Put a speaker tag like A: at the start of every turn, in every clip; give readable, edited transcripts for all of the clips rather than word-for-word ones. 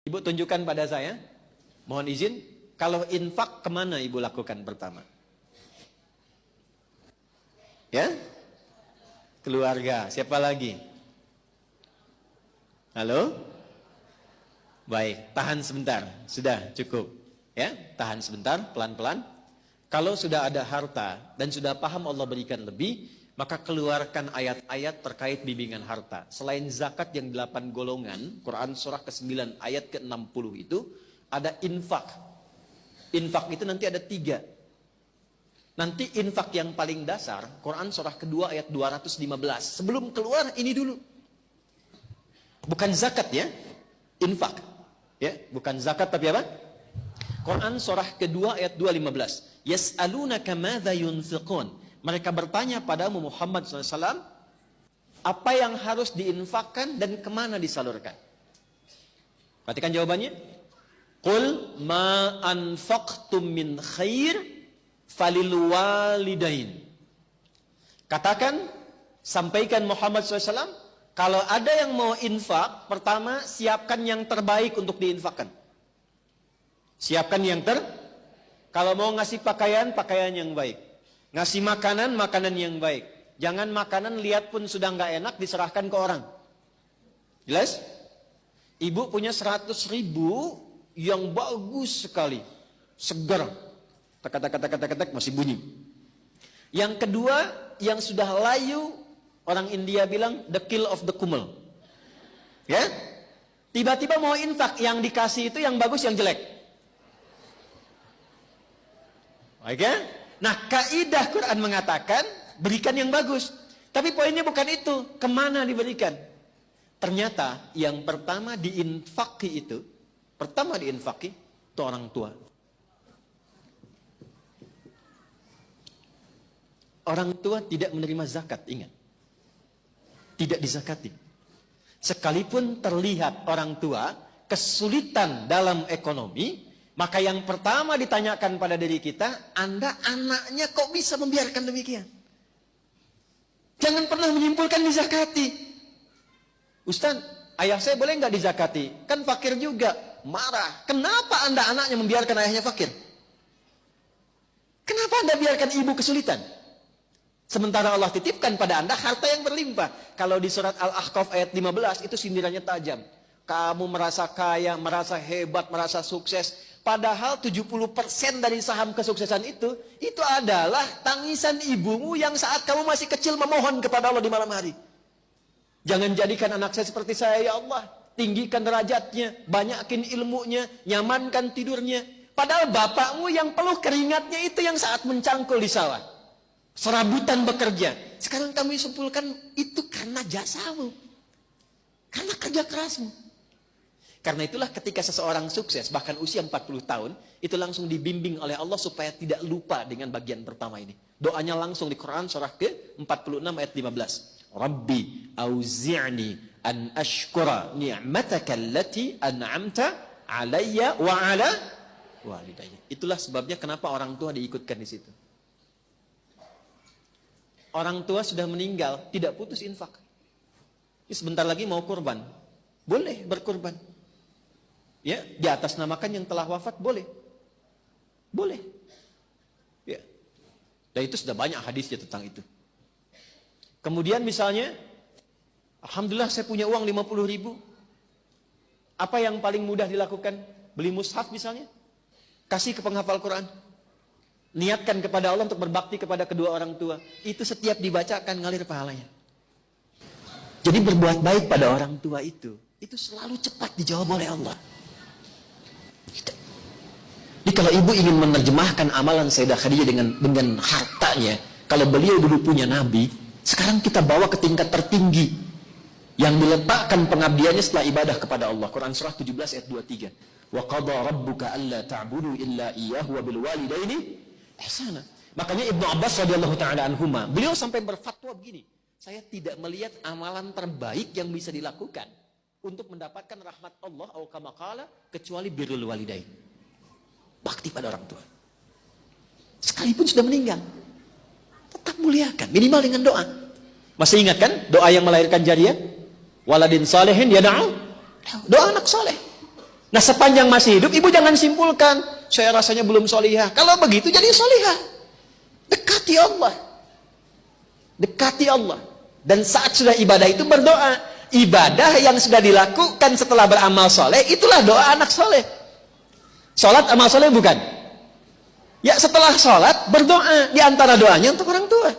A: Ibu tunjukkan pada saya, mohon izin, kalau infak kemana ibu lakukan pertama? Ya? Keluarga, siapa lagi? Halo? Baik, tahan sebentar, sudah cukup. Ya, tahan sebentar, pelan-pelan. Kalau sudah ada harta dan sudah paham Allah berikan lebih, maka keluarkan ayat-ayat terkait bimbingan harta. Selain zakat yang 8 golongan, Quran surah ke-9 ayat ke-60 itu, ada infak. Infak itu nanti ada 3. Nanti infak yang paling dasar, Quran surah kedua ayat 215. Sebelum keluar ini dulu. Bukan zakat ya, infak. Ya, bukan zakat tapi apa? Quran surah kedua ayat 215. Yas'alunaka madza yunfiqun. Mereka bertanya padamu Muhammad SAW, apa yang harus diinfakkan dan kemana disalurkan? Perhatikan jawabannya. Qul ma anfaqtum min khair falil walidain. Katakan, sampaikan Muhammad SAW, kalau ada yang mau infak, pertama siapkan yang terbaik untuk diinfakkan. Siapkan yang kalau mau ngasih pakaian, pakaian yang baik. Ngasih makanan, makanan yang baik. Jangan makanan lihat pun sudah nggak enak diserahkan ke orang. Jelas? Ibu punya 100.000 yang bagus sekali, segar. Tak masih bunyi. Yang kedua, yang sudah layu, orang India bilang the kill of the kumel. Ya? Tiba-tiba mau infak, yang dikasih itu yang bagus, yang jelek. Oke? Nah, kaidah Quran mengatakan berikan yang bagus. Tapi poinnya bukan itu. Kemana diberikan? Ternyata yang pertama diinfaki itu orang tua. Orang tua tidak menerima zakat, ingat. Tidak dizakati. Sekalipun terlihat orang tua kesulitan dalam ekonomi, maka yang pertama ditanyakan pada diri kita, Anda anaknya kok bisa membiarkan demikian? Jangan pernah menyimpulkan dizakati. Ustaz, ayah saya boleh nggak dizakati? Kan fakir juga. Marah. Kenapa Anda anaknya membiarkan ayahnya fakir? Kenapa Anda biarkan ibu kesulitan? Sementara Allah titipkan pada Anda harta yang berlimpah. Kalau di surat Al-Ahqaf ayat 15 itu sindirannya tajam. Kamu merasa kaya, merasa hebat, merasa sukses. Padahal 70% dari saham kesuksesan itu adalah tangisan ibumu yang saat kamu masih kecil memohon kepada Allah di malam hari. Jangan jadikan anak saya seperti saya, ya Allah. Tinggikan derajatnya, banyakin ilmunya, nyamankan tidurnya. Padahal bapakmu yang peluh keringatnya itu yang saat mencangkul di sawah. Serabutan bekerja. Sekarang kami simpulkan itu karena jasamu. Karena kerja kerasmu. Karena itulah ketika seseorang sukses, bahkan usia 40 tahun, itu langsung dibimbing oleh Allah supaya tidak lupa dengan bagian pertama ini. Doanya langsung di Quran surah ke-46 ayat 15. Rabbi auzi'ni an ashkura ni'mataka allati an'amta alayya wa ala walidayya. Itulah sebabnya kenapa orang tua diikutkan di situ. Orang tua sudah meninggal, tidak putus infak. Ini sebentar lagi mau kurban. Boleh berkurban. Ya, di atas namakan yang telah wafat boleh. Boleh. Ya. Dan itu sudah banyak hadisnya tentang itu. Kemudian misalnya, alhamdulillah saya punya uang 50.000. Apa yang paling mudah dilakukan? Beli mushaf misalnya. Kasih ke penghafal Quran. Niatkan kepada Allah untuk berbakti kepada kedua orang tua. Itu setiap dibacakan ngalir pahalanya. Jadi berbuat baik pada orang tua itu selalu cepat dijawab oleh Allah. Jadi kalau ibu ingin menerjemahkan amalan Sayyidah Khadijah dengan hartanya, kalau beliau dulu punya Nabi, sekarang kita bawa ke tingkat tertinggi yang diletakkan pengabdiannya setelah ibadah kepada Allah. Quran surah 17 ayat 23. Wa qada rabbuka alla ta'budu illa iyyahu wa bil walidaini ihsana. Makanya Ibnu Abbas radhiyallahu taala anhuma, beliau sampai berfatwa begini, saya tidak melihat amalan terbaik yang bisa dilakukan untuk mendapatkan rahmat Allah atau kama qala kecuali birrul walidain. Bakti pada orang tua. Sekalipun sudah meninggal, tetap muliakan, minimal dengan doa. Masih ingat kan doa yang melahirkan jariah? Waladin salihin yad'u. Doa anak soleh. Nah, sepanjang masih hidup, ibu jangan simpulkan, saya rasanya belum solihah. Kalau begitu jadi solihah. Dekati Allah. Dekati Allah. Dan saat sudah ibadah itu berdoa. Ibadah yang sudah dilakukan setelah beramal soleh, itulah doa anak soleh. Sholat amal soleh bukan? Ya, setelah sholat berdoa. Di antara doanya untuk orang tua.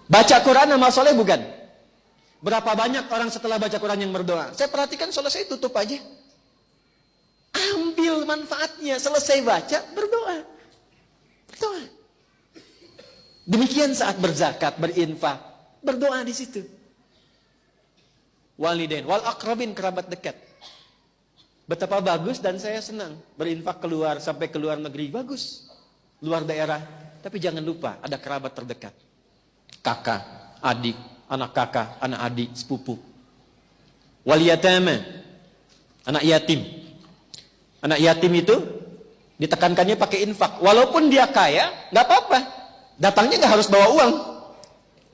A: Baca Quran amal soleh bukan? Berapa banyak orang setelah baca Quran yang berdoa? Saya perhatikan selesai tutup aja. Ambil manfaatnya. Selesai baca, berdoa. Berdoa. Demikian saat berzakat, berinfak. Berdoa di situ. Walidain, wal aqrabin, kerabat dekat. Betapa bagus dan saya senang. Berinfak keluar, sampai ke luar negeri. Bagus. Luar daerah. Tapi jangan lupa, ada kerabat terdekat. Kakak, adik, anak kakak, anak adik, sepupu. Wal yatama, anak yatim. Anak yatim itu ditekankannya pakai infak. Walaupun dia kaya, nggak apa-apa. Datangnya nggak harus bawa uang,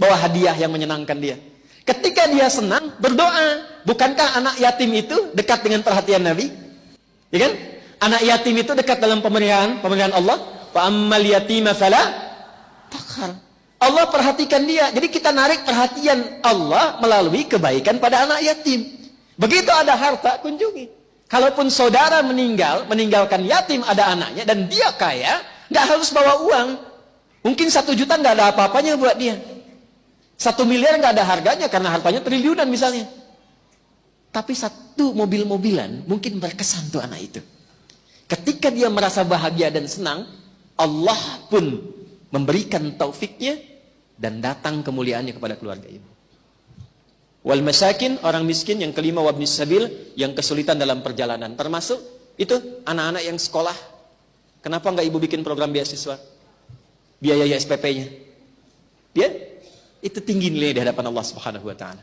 A: bawa hadiah yang menyenangkan dia. Ketika dia senang, berdoa. Bukankah anak yatim itu dekat dengan perhatian Nabi? Ya kan? Anak yatim itu dekat dalam pemeliharaan Allah. Wa ammal yatima fala taqhar. Allah perhatikan dia. Jadi kita narik perhatian Allah melalui kebaikan pada anak yatim. Begitu ada harta, kunjungi. Kalaupun saudara meninggalkan yatim ada anaknya dan dia kaya, nggak harus bawa uang. Mungkin 1 juta nggak ada apa-apanya buat dia. 1 miliar nggak ada harganya karena hartanya triliunan misalnya. Tapi 1 mobil-mobilan mungkin berkesan tuh anak itu. Ketika dia merasa bahagia dan senang, Allah pun memberikan taufiknya dan datang kemuliaannya kepada keluarga ibu. Wal masakin, orang miskin. Yang kelima, wabnis sabil, yang kesulitan dalam perjalanan. Termasuk itu anak-anak yang sekolah. Kenapa nggak ibu bikin program beasiswa? Biaya SPP-nya. Ya, itu tinggi nilai di hadapan Allah Subhanahu wa taala.